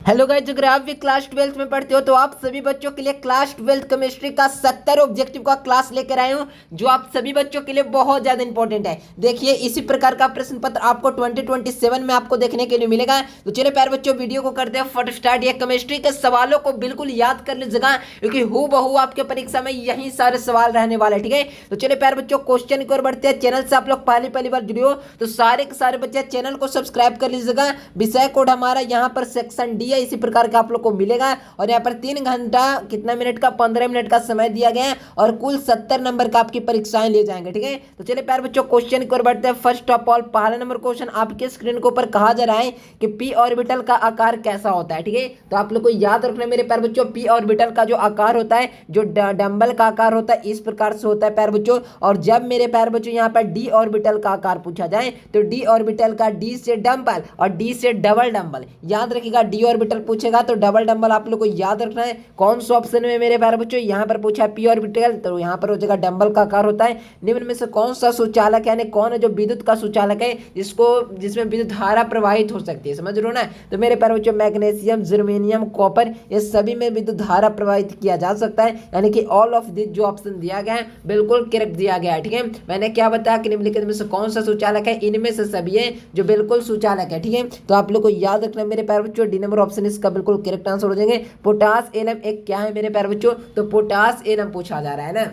Hello guys, अगर आप भी क्लास 12th में पढ़ते हो तो आप सभी बच्चों के लिए क्लास 12th केमिस्ट्री का 70 ऑब्जेक्टिव का क्लास लेकर आए हूं, जो आप सभी बच्चों के लिए बहुत ज्यादा इंपॉर्टेंट है। देखिए, इसी प्रकार का प्रश्न पत्र आपको 2027 में आपको देखने के लिए मिलेगा। तो चलिए प्यारे बच्चों, वीडियो को करते हैं फट स्टार्ट। ये केमिस्ट्री के सवालों को बिल्कुल याद कर लीजिएगा, क्योंकि हूबहू आपके परीक्षा में यही सारे सवाल रहने वाले, ठीक है। तो चलिए प्यारे बच्चों, क्वेश्चन की ओर बढ़ते हैं। चैनल से आप लोग पहली बार जुड़े हो तो सारे के सारे बच्चे चैनल को सब्सक्राइब कर लीजिएगा। विषय कोड हमारा यहाँ पर सेक्शन डी है, इसी प्रकार का आप लोग को मिलेगा। और यहाँ पर 3 घंटा कितना मिनट का 15 मिनट का समय दिया गया है, और कुल 70 नंबर का आपकी परीक्षाएं ले जाएंगे, ठीक है। तो चलिए प्यारे बच्चों, क्वेश्चन की ओर बढ़ते हैं। फर्स्ट ऑफ ऑल, पहला नंबर क्वेश्चन आपके स्क्रीन के ऊपर कहा जा रहा है कि पी ऑर्बिटल का आकार कैसा होता है, ठीक है। तो आप लोग को याद रखना मेरे प्यारे बच्चों, पी ऑर्बिटल का जो आकार होता है, जो डंबल का आकार होता है, इस प्रकार से होता है प्यारे बच्चों। और जब मेरे प्यारे बच्चों यहाँ पर डी ऑर्बिटल का आकार पूछा जाए तो डी ऑर्बिटल का डी से डंबल और डी से डबल डंबल याद रखिएगा। डी ऑर्बिटल पूछेगा तो डबल डंबल आप लोग को याद रखना है। कौन सा ऑप्शन में मेरे प्यारे बच्चों यहाँ पर पूछा है पी ऑर्बिटल, तो यहाँ पर हो जाएगा डंबल का आकार होता है। निम्न में से कौन सा सुचालक यानी कौन है जो विद्युत का सुचालक है, जिसमें विद्युत धारा प्रवाहित हो सकती है, समझ रहे हो ना। तो मेरे प्यारे बच्चों, मैग्नीशियम, जर्मेनियम, कॉपर, ये सभी में विद्युत धारा प्रवाहित किया जा सकता है, यानी कि ऑल ऑफ दिस जो ऑप्शन दिया गया है बिल्कुल करेक्ट दिया गया है, ठीक है। मैंने क्या बताया कि निम्नलिखित में से कौन सा सुचालक है, इनमें से सभी है जो बिल्कुल सुचालक है, ठीक है। तो आप लोग को याद रखना मेरे प्यारे बच्चों, डी नंबर ऑप्शन इसका बिल्कुल करेक्ट आंसर हो जाएंगे। पोटास एलम एक क्या है मेरे प्यारे बच्चों, तो पोटास एलम पूछा जा रहा है ना।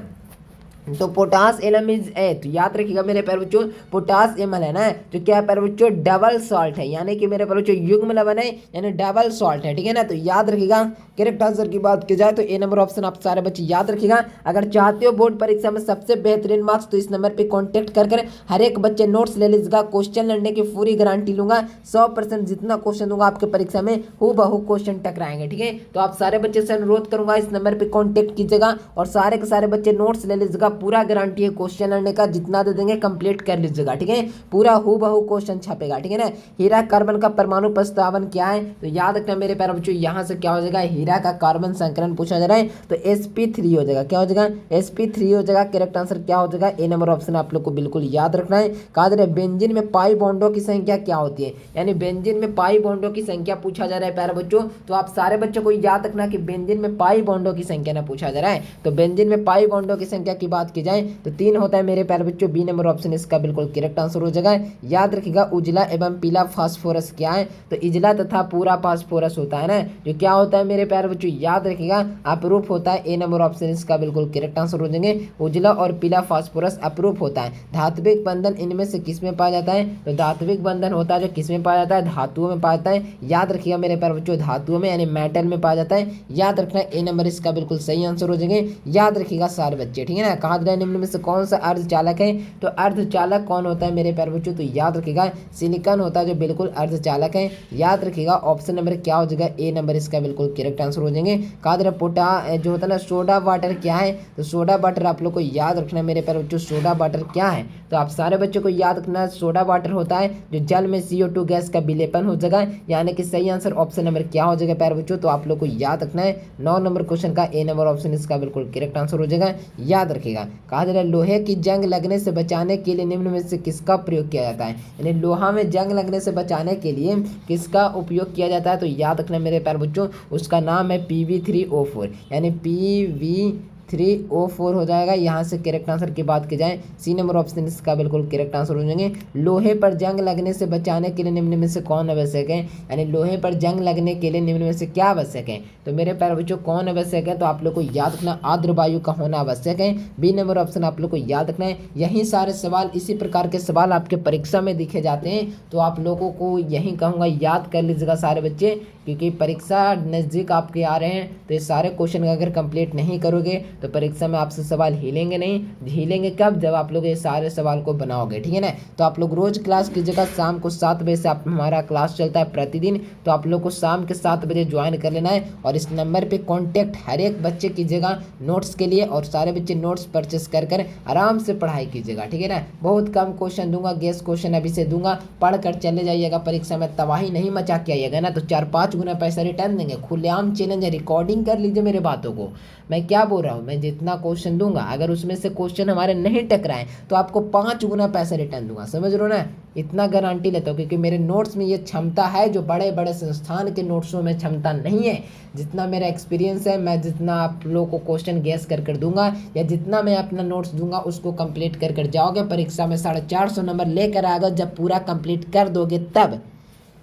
तो पोटास एलम इज ए, तो याद रखिएगा मेरे प्यारे बच्चों, पोटास एमल है ना, तो क्या प्यारे बच्चों डबल सॉल्ट है, यानी कि मेरे प्यारे बच्चों युग्म लवण है, यानी डबल सॉल्ट है, ठीक है ना। तो याद रखिएगा, करेक्ट आंसर की बात की जाए तो ए नंबर ऑप्शन आप सारे बच्चे याद रखिएगा। अगर चाहते हो बोर्ड परीक्षा में सबसे बेहतरीन मार्क्स तो इस नंबर पर कॉन्टेक्ट कर हर एक बच्चे नोट्स ले लीजिएगा। क्वेश्चन लड़ने की पूरी गारंटी लूंगा, 100% जितना क्वेश्चन दूंगा आपके परीक्षा में हूबहू क्वेश्चन टकराएंगे, ठीक है। तो आप सारे बच्चे से अनुरोध करूंगा इस नंबर पर कॉन्टेक्ट कीजिएगा और सारे के सारे बच्चे नोट्स ले लीजिएगा। पूरा गारंटी है क्वेश्चन लड़ने का, जितना दे देंगे कंप्लीट कर लीजिएगा, ठीक है। पूरा हूबहू क्वेश्चन छपेगा, ठीक है ना। हीरा कार्बन का परमाणु प्रस्तावन क्या है, तो याद रखना मेरे प्यारे बच्चों, यहाँ से क्या हो जाएगा, हीरा का कार्बन संकलन पूछा जा रहा है तो sp3 हो जाएगा। क्या हो जाएगा, sp3 हो जाएगा। करेक्ट आंसर क्या हो जाएगा, ए नंबर ऑप्शन आप लोग को बिल्कुल याद रखना है। कहा जा रहा है बेंजीन में पाई बॉन्डों की संख्या क्या होती है, यानी बेंजीन में पाई बॉन्डों की संख्या पूछा जा रहा है प्यारे बच्चों। तो आप सारे बच्चों को याद रखना कि बेंजीन में पाई बॉन्डों की संख्या ना पूछा जा रहा है। तो बेंजीन में पाई बॉन्डों की संख्या की बात की जाए तो 3 होता है मेरे प्यारे बच्चों। बी नंबर ऑप्शन इसका बिल्कुल करेक्ट आंसर हो जाएगा। याद रखिएगा, उजला एवं पीला फास्फोरस क्या है, तो इजला तथा पूरा फास्फोरस होता है ना, जो क्या होता है मेरे प्यारे बच्चों, याद रखिएगा अपरूप होता है। ए नंबर ऑप्शन इसका बिल्कुल करेक्ट आंसर हो जाएंगे। उजला और पीला फास्फोरस अपरूप होता है। धात्विक बंधन इनमें से किस में पाया जाता है, तो धात्विक बंधन होता है जो किस में पाया जाता है, धातुओं में पाया जाता है। याद रखिएगा मेरे प्यारे बच्चों, धातुओं में यानी मेटल में पाया जाता है। याद रखना, ए नंबर इसका बिल्कुल सही आंसर हो जाएंगे। याद रखिएगा सारे बच्चे, ठीक है ना। कहा जाए निम्न में से कौन सा अर्धचालक है, तो अर्धचालक कौन होता है मेरे प्यारे बच्चों, तो याद रखिएगा सिलिकॉन होता है जो बिल्कुल अर्धचालक है। याद रखिएगा ऑप्शन नंबर क्या हो जाएगा, ए नंबर इसका बिल्कुल करेक्ट आंसर हो जाएंगे। कहा जा रहा है पोटा जो होता है ना, सोडा वाटर क्या है, तो सोडा वाटर आप लोग को याद रखना मेरे प्यारे बच्चों, सोडा वाटर क्या है, तो आप सारे बच्चों को याद रखना सोडा वाटर होता है जो जल में CO2 गैस का विलेपन हो जाएगा, यानी कि सही आंसर ऑप्शन नंबर क्या हो जाएगा प्यारे बच्चों, तो आप लोग को याद रखना है 9 नंबर क्वेश्चन का ए नंबर ऑप्शन इसका बिल्कुल करेक्ट आंसर हो जाएगा। याद रखिएगा। कहा जा रहा है लोहे की जंग लगने से बचाने के लिए निम्न में से किसका प्रयोग किया जाता है, यानी लोहा में जंग लगने से बचाने के लिए किसका उपयोग किया जाता है, तो याद रखना मेरे प्यारे बच्चों, उसका नाम है PV3O4, यानी PV3O4 हो जाएगा। यहाँ से करेक्ट आंसर की बात की जाए सी नंबर ऑप्शन इसका बिल्कुल करेक्ट आंसर हो जाएंगे। लोहे पर जंग लगने से बचाने के लिए निम्न में से कौन आवश्यक है, यानी लोहे पर जंग लगने के लिए निम्न में से क्या आवश्यक है, तो मेरे प्यारे बच्चों कौन आवश्यक है, तो आप लोग को याद रखना आर्द्र वायु का होना आवश्यक है। बी नंबर ऑप्शन आप लोग को याद रखना है। यही सारे सवाल, इसी प्रकार के सवाल आपके परीक्षा में दिखे जाते हैं, तो आप लोगों को यही कहूँगा याद कर लीजिएगा सारे बच्चे, क्योंकि परीक्षा नज़दीक आपके आ रहे हैं। तो ये सारे क्वेश्चन अगर कंप्लीट नहीं करोगे तो परीक्षा में आपसे सवाल हिलेंगे नहीं। हिलेंगे कब, जब आप लोग ये सारे सवाल को बनाओगे, ठीक है ना। तो आप लोग रोज क्लास कीजिएगा, शाम को 7 बजे से हमारा क्लास चलता है प्रतिदिन, तो आप लोग को शाम के 7 बजे ज्वाइन कर लेना है। और इस नंबर पे कांटेक्ट हर एक बच्चे कीजिएगा नोट्स के लिए, और सारे बच्चे नोट्स परचेस कर आराम से पढ़ाई कीजिएगा, ठीक है ना। बहुत कम क्वेश्चन दूंगा, गेस क्वेश्चन अभी से दूंगा, पढ़ कर चले जाइएगा, परीक्षा में तबाही नहीं मचा के आइएगा ना, तो 4-5 गुना पैसा रिटर्न देंगे। खुलेआम चैलेंज है, रिकॉर्डिंग कर लीजिए मेरे बातों को, मैं क्या बोल रहा हूँ। मैं जितना क्वेश्चन दूंगा अगर उसमें से क्वेश्चन हमारे नहीं टकराए तो आपको 5 गुना पैसे रिटर्न दूंगा, समझ रहे हो ना। इतना गारंटी लेता हूँ क्योंकि मेरे नोट्स में ये क्षमता है जो बड़े बड़े संस्थान के नोट्सों में क्षमता नहीं है। जितना मेरा एक्सपीरियंस है, मैं जितना आप लोगों को क्वेश्चन गैस कर दूंगा या जितना मैं अपना नोट्स दूंगा उसको कंप्लीट कर जाओगे परीक्षा में 450 नंबर लेकर आएगा जब पूरा कंप्लीट कर दोगे तब,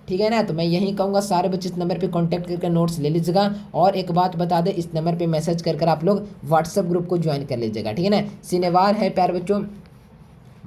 ठीक है ना। तो मैं यही कहूँगा सारे बच्चे इस नंबर पे कांटेक्ट करके नोट्स ले लीजिएगा। और एक बात बता दें, इस नंबर पे मैसेज कर आप लोग व्हाट्सएप ग्रुप को ज्वाइन कर लीजिएगा, ठीक है ना। शनिवार है प्यारे बच्चों,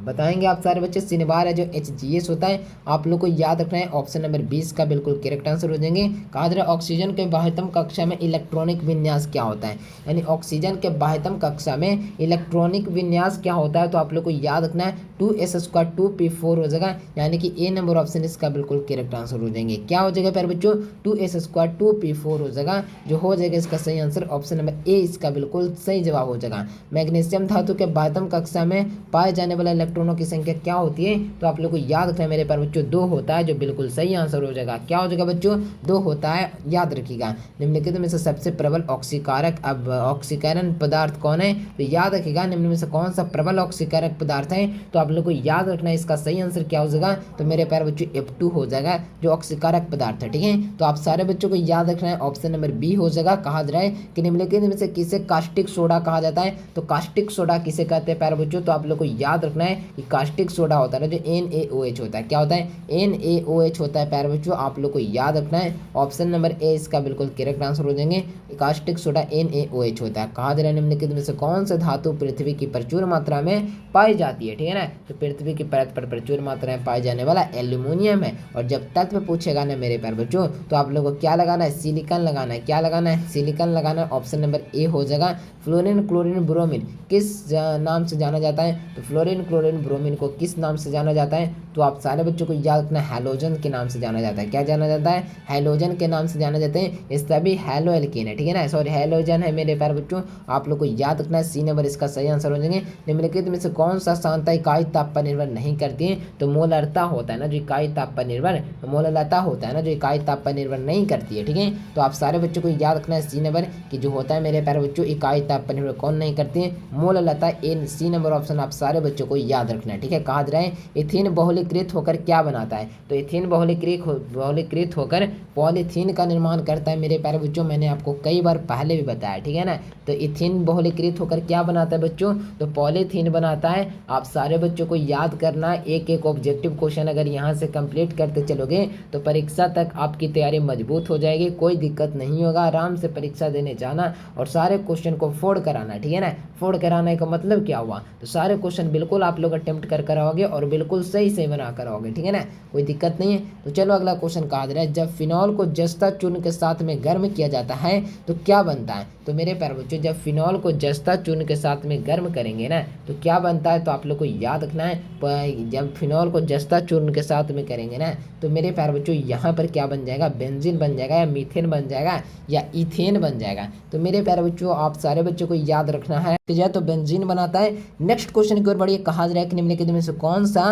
बताएंगे आप सारे बच्चे, शनिवार है जो HGS होता है आप लोग को याद रखना है। ऑप्शन नंबर 20 का बिल्कुल करेक्ट आंसर हो जाएंगे। कहा जा रहा है ऑक्सीजन के बाह्यतम कक्षा में इलेक्ट्रॉनिक विन्यास क्या होता है, यानी ऑक्सीजन के बाह्यतम कक्षा में इलेक्ट्रॉनिक विन्यास क्या होता है, तो आप लोग को याद रखना है 2s² 2p4 हो जाएगा, यानी कि ए नंबर ऑप्शन इसका बिल्कुल करेक्ट आंसर हो जाएंगे। क्या हो जाएगा प्यारे बच्चों, 2s² 2p4 हो जाएगा, जो हो जाएगा इसका सही आंसर ऑप्शन नंबर ए इसका बिल्कुल सही जवाब हो जाएगा। मैग्नीशियम धातु के बाह्यतम कक्षा में पाए जाने वाला इलेक्ट्रॉनों की संख्या क्या होती है, तो आप लोग को याद रखना है मेरे प्यारे बच्चों 2 होता है, जो बिल्कुल सही आंसर हो जाएगा। क्या हो जाएगा बच्चों, 2 होता है, याद रखिएगा। निम्नलिखित में से सबसे प्रबल ऑक्सीकारक अब ऑक्सीकरण पदार्थ कौन है, तो याद रखिएगा निम्न में से कौन सा प्रबल ऑक्सीकारक पदार्थ है, तो आप लोग को याद रखना है इसका सही आंसर क्या हो जाएगा, तो मेरे प्यारे बच्चों F2 हो जाएगा जो ऑक्सीकारक पदार्थ है, ठीक है। तो आप सारे बच्चों को याद रखना है ऑप्शन नंबर बी हो जाएगा। कहा जा रहा है कि निम्नलिखित में से किसे कास्टिक सोडा कहा जाता है, तो कास्टिक सोडा किसे कहते हैं प्यारे बच्चों, तो आप लोग को याद रखना है कि कास्टिक सोडा होता है ना जो NaOH होता है, क्या होता है NaOH होता है प्यारे बच्चों, आप लोग को याद रखना है ऑप्शन नंबर ए इसका बिल्कुल करेक्ट आंसर हो जाएंगे। कास्टिक सोडा NaOH होता है। कहा जा रहा है निम्नलिखित में से कौन सा धातु पृथ्वी की प्रचुर मात्रा में पाई जाती है, ठीक है ना, तो पृथ्वी की परत पर प्रचुर मात्रा में पाई जाने वाला एल्यूमिनियम है। और जब तत्व पूछेगा ना मेरे प्यारे बच्चों, तो आप लोगों को क्या लगाना है, सिलिकॉन लगाना है। क्या लगाना है, सिलिकॉन लगाना है, ऑप्शन नंबर ए हो जाएगा। फ्लोरीन क्लोरीन ब्रोमीन किस नाम से जाना जाता है, तो फ्लोरीन क्लोरीन ब्रोमीन को किस नाम से जाना जाता है, तो आप सारे बच्चों को याद रखना है हैलोजन के नाम से जाना जाता है। क्या जाना जाता है, हैलोजन के नाम से जाना जाते हैं। ये सभी हैलो एल्कीन है, ठीक है ना, सॉरी हैलोजन है मेरे प्यारे बच्चों, आप लोग को याद रखना है सी नंबर इसका सही आंसर हो जाएंगे। निम्नलिखित में से कौन सा सांता इकाई ताप पर निर्भर नहीं करती है, तो मोलरता होता है ना जो इकाई ताप पर निर्भर, मोलरता होता है ना जो इकाई ताप पर निर्भर नहीं करती है, ठीक है। तो आप सारे बच्चों को याद रखना है सी नंबर कि जो होता है मेरे प्यारे बच्चों इकाई ताप पर निर्भर कौन नहीं करती है, मोललता। ए सी नंबर ऑप्शन आप सारे बच्चों को याद रखना है, ठीक है। कहा जा रहा है इथेन बहुलीकृत होकर क्या बनाता है, तो इथेन बहुलीकृत होकर पॉलीथीन का निर्माण करता है मेरे प्यारे बच्चों, मैंने आपको कई बार पहले भी बताया, ठीक है ना। तो इथेन बहुलीकृत होकर क्या बनाता है बच्चों, तो पॉलीथीन बनाता है। आप सारे बच्चों को याद करना एक एक ऑब्जेक्टिव क्वेश्चन अगर यहाँ से कंप्लीट करते चलोगे तो परीक्षा तक आपकी तैयारी मजबूत हो जाएगी, कोई दिक्कत नहीं होगा। आराम से परीक्षा देने जाना और सारे क्वेश्चन को फोड़ कराना, ठीक है ना। फोड़ कराने का मतलब क्या हुआ, तो सारे क्वेश्चन बिल्कुल आप लोग अटेम्प्ट कर कराओगे और बिल्कुल सही से बना कराओगे, ठीक है ना, कोई दिक्कत नहीं है। तो चलो अगला क्वेश्चन कहा जा रहा है जब फिनॉल को जस्ता चूर्ण के साथ में गर्म किया जाता है तो क्या बनता है, तो मेरे प्यारे बच्चों जब फिनॉल को जस्ता चूर्ण के साथ में गर्म करेंगे ना तो क्या बनता है, तो आप लोग को याद रखना है जब फिनॉल को जस्ता चूर्ण के साथ में करेंगे ना तो मेरे प्यारे बच्चों यहाँ पर क्या बन जाएगा, बेंजीन बन जाएगा या मीथेन बन जाएगा या इथेन बन जाएगा। तो मेरे प्यारे बच्चों आप सारे बच्चों को याद रखना है तो बेंजीन बनाता है। नेक्स्ट क्वेश्चन की ओर बढ़िए। कहा जा रहा है कि निम्नलिखित में से कौन सा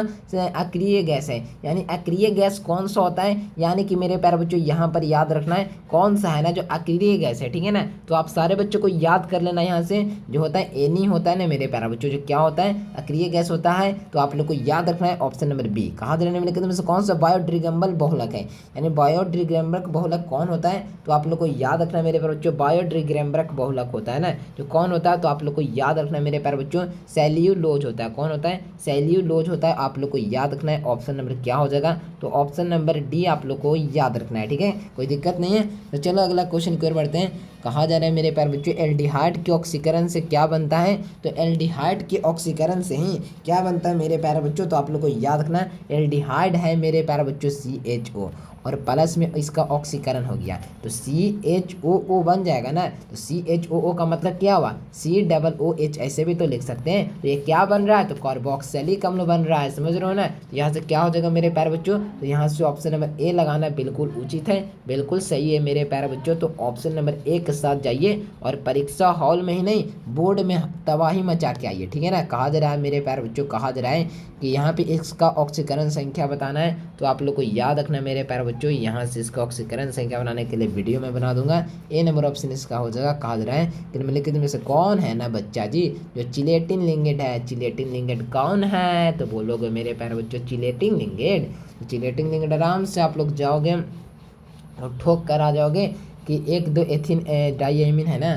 अक्रिय गैस है, यानी अक्रिय गैस कौन सा होता है, यानी कि मेरे प्यारे बच्चों यहाँ पर याद रखना है कौन सा है ना जो अक्रिय गैस है, ठीक है ना। तो आप सारे बच्चों को याद कर लेना यहाँ से जो होता है एनी होता है ना मेरे प्यारे बच्चों, जो क्या होता है अक्रिय गैस होता है। तो आप लोग को याद रखना है ऑप्शन नंबर बी। कहा जा रहा है निम्नलिखित में से कौन सा बायोडिग्रेडेबल बहुलक है, यानी बायोडिग्रेडेबल बहुलक कौन होता है, तो आप लोग को याद रखना है मेरे प्यारे बच्चों बायोडिग्रेडेबल बहुलक होता है ना जो कौन होता है, तो आप लोग को याद रखना है मेरे प्यारे बच्चों सेल्यूलोज होता है। कौन होता है, सेल्यूलोज होता है। आप लोग को याद रखना है ऑप्शन नंबर क्या हो जाएगा, तो ऑप्शन नंबर डी आप लोग को याद रखना है, ठीक है, कोई दिक्कत नहीं है। तो चलो अगला क्वेश्चन की ओर बढ़ते हैं। कहा जा रहा है मेरे प्यारे बच्चों एल्डिहाइड के ऑक्सीकरण से क्या बनता है, तो एल्डिहाइड के ऑक्सीकरण से ही क्या बनता है मेरे प्यारे बच्चों, तो आप लोग को याद रखना है एल्डिहाइड है मेरे प्यारे बच्चों CHO और प्लस में इसका ऑक्सीकरण हो गया तो CHOO बन जाएगा ना। तो CHOO का मतलब क्या हुआ, COOH ऐसे भी तो लिख सकते हैं। तो ये क्या बन रहा है, तो कार्बोक्सिलिक अम्ल बन रहा है, समझ रहे हो ना। तो यहाँ से क्या हो जाएगा मेरे प्यारे बच्चों, तो यहाँ से ऑप्शन नंबर ए लगाना बिल्कुल उचित है, बिल्कुल सही है मेरे प्यारे बच्चों। तो ऑप्शन नंबर ए के साथ जाइए और परीक्षा हॉल में ही नहीं बोर्ड में तबाही मचा के आइए, ठीक है ना। कहा जा रहा है मेरे प्यारे बच्चों, कहा जा रहा है कि यहाँ पे इसका ऑक्सीकरण संख्या बताना है। तो आप लोग को याद रखना मेरे प्यारे बच्चों यहाँ से इसका ऑक्सीकरण संख्या बनाने के लिए वीडियो मैं बना दूंगा। ए नंबर ऑप्शन इसका हो जाएगा। कहा जा रहा है कि निम्नलिखित में से कौन है ना बच्चा जी जो चिलेटिन लिंगेट है। चिलेटिन लिंगेट कौन है तो बोलोगे मेरे प्यारे बच्चों चिलेटिन लिंगेट। चिलेटिन लिंगेट आराम से आप लोग जाओगे और ठोक कर आ जाओगे कि 1,2 एथिन डाइएमिन है ना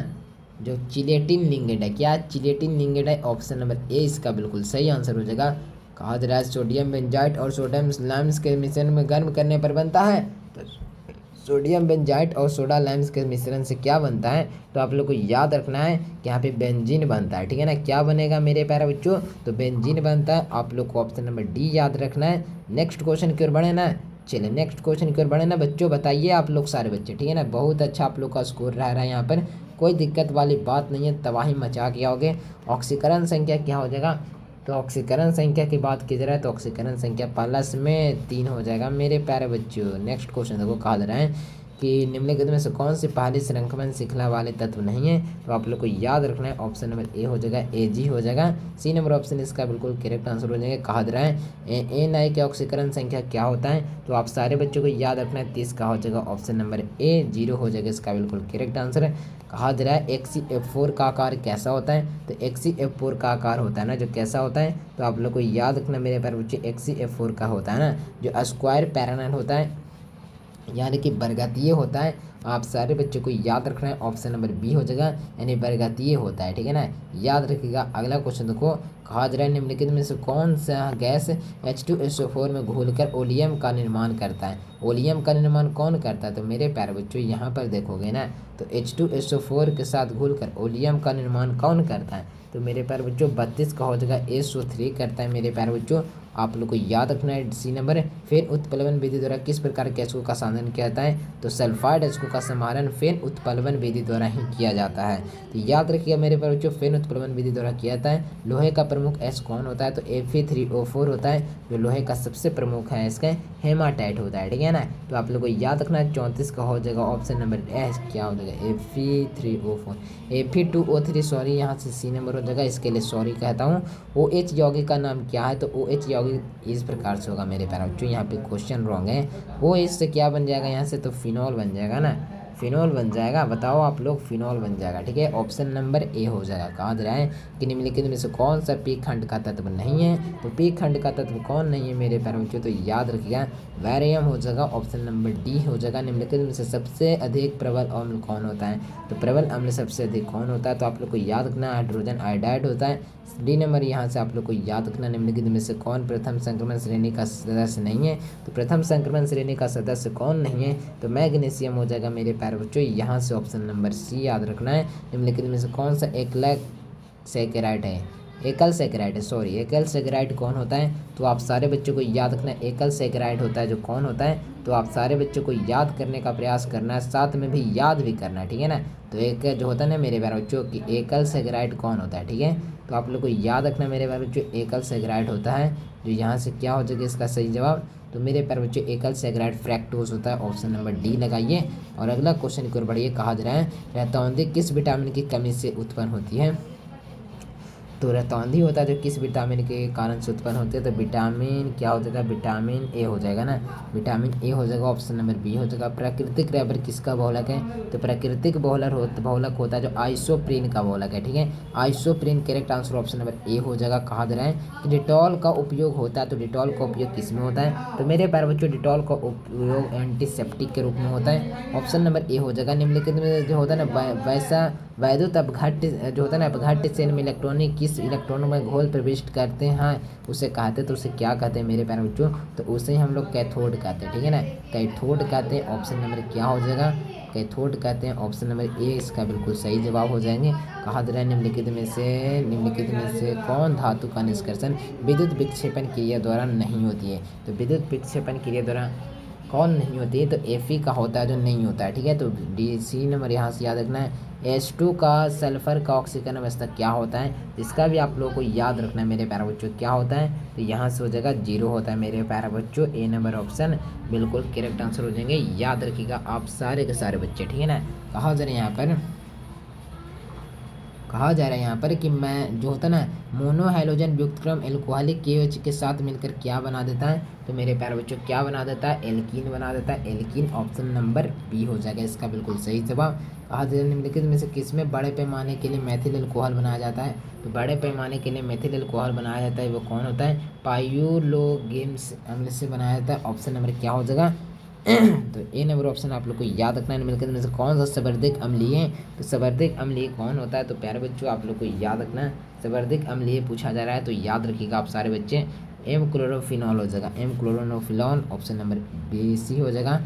जो चिलेटिन लिंगेट है। क्या चिलेटिन लिंगेट है? ऑप्शन नंबर ए इसका बिल्कुल सही आंसर हो जाएगा। कहा जा रहा है सोडियम बेंजाइट और सोडियम लाइम्स के मिश्रण में गर्म करने पर बनता है। तो सोडियम बेंजाइट और सोडा लाइम्स के मिश्रण से क्या बनता है तो आप लोग को याद रखना है कि यहाँ पे बेंजीन बनता है। ठीक है ना, क्या बनेगा मेरे प्यारे बच्चों तो बेंजीन बनता है। आप लोग को ऑप्शन नंबर डी याद रखना है। नेक्स्ट क्वेश्चन की ओर बढ़े ना। चलिए नेक्स्ट क्वेश्चन की ओर बढ़े ना बच्चों। बताइए आप लोग सारे बच्चे, ठीक है ना, बहुत अच्छा आप लोग का स्कोर रह रहा है यहाँ पर, कोई दिक्कत वाली बात नहीं है, तबाही मचा के आओगे। ऑक्सीकरण संख्या क्या हो जाएगा तो ऑक्सीकरण संख्या की बात की जा रहा है तो ऑक्सीकरण संख्या प्लस में 3 हो जाएगा मेरे प्यारे बच्चों। नेक्स्ट क्वेश्चन देखो, कहा जा रहा है कि निम्नलिखित में से कौन सी पहली श्रृंखला श्रृंखला वाले तत्व नहीं है तो आप लोग को याद रखना है। ऑप्शन नंबर ए हो जाएगा, Ag हो जाएगा। सी नंबर ऑप्शन इसका बिल्कुल करेक्ट आंसर हो जाएगा। कहा जा रहा है Na के ऑक्सीकरण संख्या क्या होता है तो आप सारे बच्चों को याद रखना है 30 का हो जाएगा। ऑप्शन नंबर ए 0 हो जाएगा, इसका बिल्कुल करेक्ट आंसर है। कहा जा रहा है HCF4 का आकार कैसा होता है तो HCF4 का आकार होता है ना जो कैसा होता है तो आप लोग को याद रखना मेरे प्यारे बच्चे HCF4 का होता है ना जो स्क्वायर पैरेलल होता है यानी कि वर्गातीय होता है। आप सारे बच्चों को याद रखना है। ऑप्शन नंबर बी हो जाएगा यानी वर्गातीय होता है। ठीक है ना, याद रखिएगा। अगला क्वेश्चन देखो, कहा जा रहा है निम्नलिखित में से कौन सा गैस H2SO4 में घुलकर ओलियम का निर्माण करता है। ओलियम का निर्माण कौन करता है तो मेरे प्यारे बच्चों यहाँ पर देखोगे ना तो H2SO4 के साथ घुलकर ओलियम का निर्माण कौन करता है तो मेरे प्यारे बच्चों 32 का हो जाएगा SO3 करता है मेरे प्यारे बच्चों। आप लोग को याद रखना है सी नंबर। फिर उत्प्लवन विधि द्वारा किस प्रकार के अशोक का साधन किया जाता है तो सल्फाइड अशोक का समारण फेन उत्प्लवन विधि द्वारा ही किया जाता है। तो याद रखिएगा मेरे प्यारे बच्चों फेन उत्प्लवन विधि द्वारा किया जाता है। लोहे का प्रमुख एस कौन होता है तो Fe3O4 होता है जो लोहे का सबसे प्रमुख है इसका हेमाटाइट होता है। ठीक है ना, तो आप लोग को याद रखना है 34 का हो जाएगा। ऑप्शन नंबर एस क्या हो जाएगा Fe3O4 Fe2O3 सॉरी यहाँ से सी नंबर हो जाएगा, इसके लिए सॉरी कहता हूँ। OH यौगिक का नाम क्या है तो OH यौगिक इस प्रकार से होगा मेरे प्यारे बच्चों। यहाँ पे क्वेश्चन रॉन्ग है। वो इससे क्या बन जाएगा यहाँ से तो फिनॉल बन जाएगा ना, फिनॉल बन जाएगा। बताओ आप लोग, फिनॉल बन जाएगा। ठीक है, ऑप्शन नंबर ए हो जाएगा। कहा जा रहा है कि निम्नलिखित में से कौन सा पी खंड का तत्व नहीं है तो पी खंड का तत्व कौन नहीं है मेरे प्यारे बच्चों तो याद रखिएगा बैरियम हो जाएगा। ऑप्शन नंबर डी हो जाएगा। निम्नलिखित में से सबसे अधिक प्रबल अम्ल कौन होता है तो प्रबल अम्ल सबसे अधिक कौन होता है तो आप लोग को याद रखना हाइड्रोजन आयोडाइड होता है। डी नंबर यहाँ से आप लोग को याद रखना निम्नलिखित में से कौन प्रथम संक्रमण श्रेणी का सदस्य नहीं है तो प्रथम संक्रमण श्रेणी का सदस्य कौन नहीं है तो मैग्नीशियम हो जाएगा मेरे प्यारे बच्चों। यहाँ से ऑप्शन नंबर सी याद रखना है। निम्नलिखित में से कौन सा एकल सैकेराइड है एकल सैकेराइड है सॉरी एकल सैकेराइड कौन होता है तो आप सारे बच्चों को याद रखना है एकल सैकेराइड होता है जो कौन होता है तो आप सारे बच्चों को याद करने का प्रयास करना है, साथ में भी याद भी करना है। ठीक है ना, तो एक जो होता है ना मेरे प्यारे बच्चों कि एकल सैकेराइड कौन होता है। ठीक है, तो आप लोग को याद रखना मेरे प्यारे बच्चों एकल सैकेराइड होता है जो यहाँ से क्या हो जाएगा इसका सही जवाब तो मेरे प्यारे बच्चों एकल सैकेराइड फ्रैक्टोज होता है। ऑप्शन नंबर डी लगाइए। और अगला क्वेश्चन की ओर बढ़िए। कहा जा रहा है रहतौंधी किस विटामिन की कमी से उत्पन्न होती है तो रहतौंधी होता है जो किस विटामिन के कारण से उत्पन्न होते हैं तो विटामिन क्या हो जाएगा विटामिन ए हो जाएगा ना, विटामिन ए हो जाएगा। ऑप्शन नंबर बी हो जाएगा। प्राकृतिक रबर किसका बहुलक है तो प्राकृतिक बहुलक होता है जो आइसोप्रीन का बहुलक है। ठीक है, isoprene correct answer option number A हो जाएगा। कहा जा रहा है कि डिटॉल का उपयोग होता है तो डिटॉल का उपयोग किस में होता है तो मेरे प्यारे बच्चों डिटॉल का उपयोग एंटीसेप्टिक के रूप में होता है। ऑप्शन नंबर ए हो जाएगा। निम्नलिखित में जो होता है ना वैसा वैद्युत अपघट्य जो होता है ना अपघट्य सेल में इलेक्ट्रॉनिक किस इलेक्ट्रॉनों में घोल प्रविष्ट करते हैं उसे कहते हैं तो उसे क्या कहते हैं मेरे प्यारे बच्चों तो उसे हम लोग कैथोड कहते हैं। ठीक है ना, कैथोड कहते हैं। ऑप्शन नंबर क्या हो जाएगा कैथोड कहते हैं। ऑप्शन नंबर ए इसका बिल्कुल सही जवाब हो जाएंगे। कहा जा रहा है निम्नलिखित में से कौन धातु का निष्कर्षण विद्युत विक्षेपण क्रिया द्वारा नहीं होती है तो विद्युत विक्षेपण क्रिया द्वारा कौन नहीं होती है तो Fe का होता है जो नहीं होता है। ठीक है, तो डी सी नंबर यहाँ से याद रखना है। H2 का सल्फर का ऑक्सीकरण अवस्था क्या होता है इसका भी आप लोगों को याद रखना है मेरे प्यारे बच्चों क्या होता है तो यहाँ से हो जाएगा 0 होता है मेरे प्यारे बच्चों। ए नंबर ऑप्शन बिल्कुल करेक्ट आंसर हो जाएंगे। याद रखिएगा आप सारे के सारे बच्चे। ठीक है ना, कहा जा रहे हैं यहाँ पर कहा जा रहा है यहाँ पर कि मैं जो होता है ना मोनो हैलोजन युक्त क्रम एल्कोहलिक KOH के साथ मिलकर क्या बना देता है, तो मेरे प्यारे बच्चों क्या बना देता है, एल्कीन बना देता है। एल्कीन ऑप्शन नंबर बी हो जाएगा इसका बिल्कुल सही जवाब। कहा जा रहा है निम्नलिखित में से किसमें बड़े पैमाने के लिए मेथिल अल्कोहल बनाया जाता है, तो बड़े पैमाने के लिए मेथिल अल्कोहल बनाया जाता है वो कौन होता है, पाइरोलोगेम्स अम्ल से बनाया जाता है। ऑप्शन नंबर क्या हो जाएगा तो ए नंबर ऑप्शन आप लोग को याद रखना है। निम्नलिखित में से कौन सा संवर्धित अम्लीय है, तो संवर्धित अम्लीय कौन होता है, तो प्यारे बच्चों आप लोग को याद रखना है। संवर्धित अम्लीय पूछा जा रहा है तो याद रखिएगा आप सारे बच्चे, एम क्लोरोफिनॉल हो जाएगा, M chlorophenol option number B C हो जाएगा।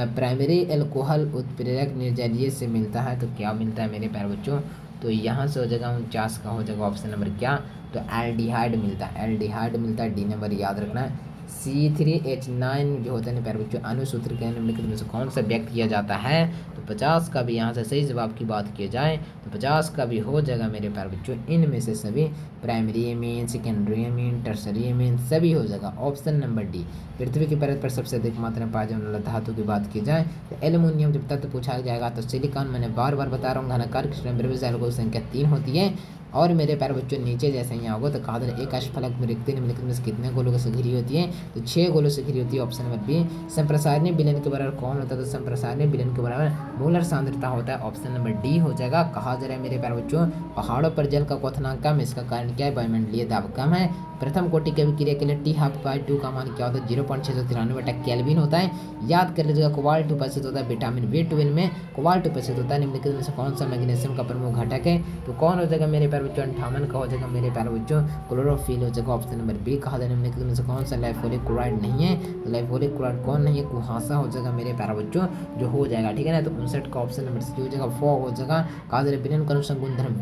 प्राइमरी एल्कोहल उत्प्रेरक निर्जलीय से मिलता है, तो क्या मिलता है मेरे प्यारे बच्चों, तो यहाँ से हो जाएगा 49 का हो जाएगा ऑप्शन नंबर क्या, तो एल्डिहाइड मिलता है, एल्डिहाइड मिलता है। डी नंबर याद रखना है। C3H9 जो होता है प्यारे बच्चों अनुसूत्र के निम्नलिखित में से कौन सा व्यक्त किया जाता है, तो 50 का भी यहाँ से सही जवाब की बात की जाए तो 50 का भी हो जाएगा मेरे प्यारे बच्चों इनमें से सभी, primary amine, secondary amine, tertiary amine सभी हो जाएगा ऑप्शन नंबर डी। पृथ्वी की परत पर सबसे अधिक मात्रा में पाए जाने वाला धातु की बात की जाए तो एल्युमिनियम जब तत्व पूछा जाएगा तो सिलिकॉन, मैंने बार बार बता रहा हूँ घनाकार कृष्ण संख्या 3 होती है। और मेरे प्यारे बच्चों नीचे जैसे यहाँ होगा तो कहा था एक अष्टफलक में रिक्ति निम्नलिखित में से कितने गोलों से घिरी होती है, तो 6 गोलों से घिरी होती है ऑप्शन नंबर बी। संप्रसारणीय विलयन के बराबर कौन होता है, तो संप्रसारणीय विलयन के बराबर मोलर सांद्रता होता है, ऑप्शन नंबर डी हो जाएगा। कहा जा रहा है मेरे प्यारे बच्चों पहाड़ों पर जल का क्वथनांक कम, इसका कारण क्या है, वायुमंडलीय दाब कम है। प्रथम कोटि के अभिक्रिया के लिए T12 का मान क्या होता है, 0.693 केल्विन होता है। याद कर लीजिएगा कोबाल्ट उपस्थित होता है विटामिन B12 में, कोबाल्ट उपस्थित होता है। निम्नलिखित में से कौन सा मैग्नीशियम का प्रमुख घटक है, तो कौन हो जाएगा मेरे प्यारे बच्चों 58 का हो जाएगा मेरे प्यारे बच्चों क्लोरोफिल हो जाएगा ऑप्शन नंबर बी। कहा जाए निम्नलिखित में से कौन सा लाइफोलिक क्लोराइड नहीं है, तो लाइफोलिक क्लोराइड कौन नहीं है, कुहासा हो जाएगा मेरे प्यारे बच्चों जो हो जाएगा, ठीक है ना। तो 59 का ऑप्शन नंबर सी हो जाएगा, 4 हो जाएगा। कहा जाए विलयन का अनुसंग गुणधर्म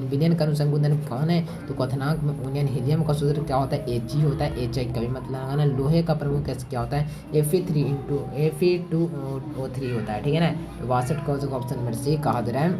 विलयन का अनुसंग गुणधर्म कौन है, तो क्वथनांक में उन्नयन हीलियम का सूत्र क्या होता है, He होता है। HI का भी मतलब लगाना। लोहे का प्रमुख गैस क्या होता है, Fe2O3 होता है, ठीक है ना। तो 62 का हो जाएगा ऑप्शन नंबर सी। कहा जा रहा है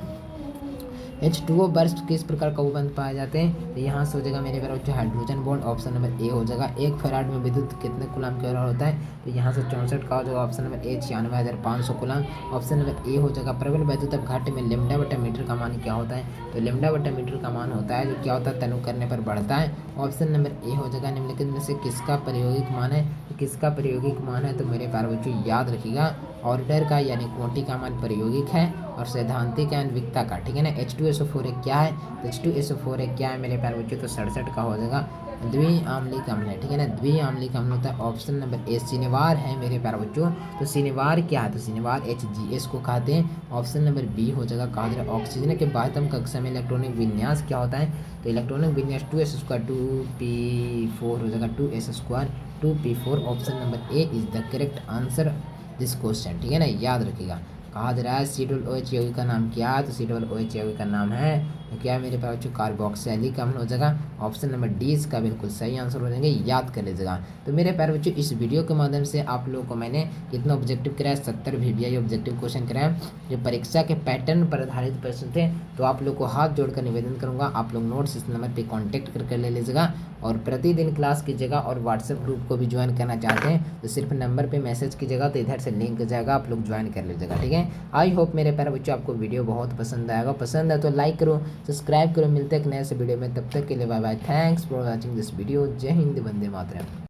H2O बर्स्ट किस प्रकार का बंध पाए जाते हैं, तो यहाँ से हो जाएगा मेरे प्यारे बच्चों hydrogen bond, option number A हो जाएगा। 1 फैराड में विद्युत कितने कूलम के बराबर होता है, तो यहाँ से 64 का हो जाएगा option number A 96,500 coulomb, option number A हो जाएगा। प्रबल वैद्युत घट में लैम्डा बटा मीटर का मान क्या होता है, तो लैम्डा बटा मीटर का मान होता है जो क्या होता है तनु करने पर बढ़ता है, ऑप्शन नंबर ए हो जाएगा। निम्नलिखित में से किसका प्रायोगिक मान है, तो किसका प्रायोगिक मान है, तो मेरे प्यारे बच्चों याद रखिएगा ऑर्डर का यानी क्वांटी का मान प्रायोगिक है और सैद्धांतिक यानी विकता का, ठीक है ना। H2SO4 क्या है, तो H2SO4 क्या है मेरे प्यारे बच्चों, तो 67 का हो जाएगा द्विआम्लिक अम्ल है, ठीक है ना। द्विआम्लिक अम्ल होता है ऑप्शन नंबर ए। सिनेवार है मेरे प्यारे बच्चों, तो सिनेवार क्या है, तो सिनेवार HGS को कहते हैं, ऑप्शन नंबर बी हो जाएगा। कहा जा रहा है ऑक्सीजन के बाह्यतम कक्षा में इलेक्ट्रॉनिक विन्यास क्या होता है, तो इलेक्ट्रॉनिक विन्यास 2s² 2p4 हो जाएगा, 2s² 2p4 option number A is the correct answer this question, ठीक है ना, याद रखिएगा। कहा जा रहा है C OH यौगिक का नाम क्या है, तो COOH यौगिक का नाम है तो क्या है मेरे पास बच्चों कार्बोक्सिलिक अम्ल हो जाएगा, ऑप्शन नंबर डी इसका बिल्कुल सही आंसर हो जाएंगे, याद कर लीजिएगा। तो मेरे प्यारे बच्चों इस वीडियो के माध्यम से आप लोगों को मैंने कितना ऑब्जेक्टिव कराया, 70 VBI ऑब्जेक्टिव क्वेश्चन कराया जो परीक्षा के पैटर्न पर आधारित प्रश्न थे। तो आप लोग को हाथ जोड़कर निवेदन करूंगा आप लोग नोट्स इस नंबर पर कॉन्टैक्ट करके ले लीजिएगा और प्रतिदिन क्लास कीजिएगा और व्हाट्सएप ग्रुप को भी ज्वाइन करना चाहते हैं तो सिर्फ नंबर पर मैसेज कीजिएगा, तो इधर से लिंक जाएगा आप लोग ज्वाइन कर लीजिएगा, ठीक है। आई होप मेरे प्यारे बच्चों आपको वीडियो बहुत पसंद आएगा, पसंद है तो लाइक करो, सब्सक्राइब करो। मिलते हैं एक नए से वीडियो में, तब तक के लिए bye bye, thanks for watching this video. जय हिंद, वंदे मातरम।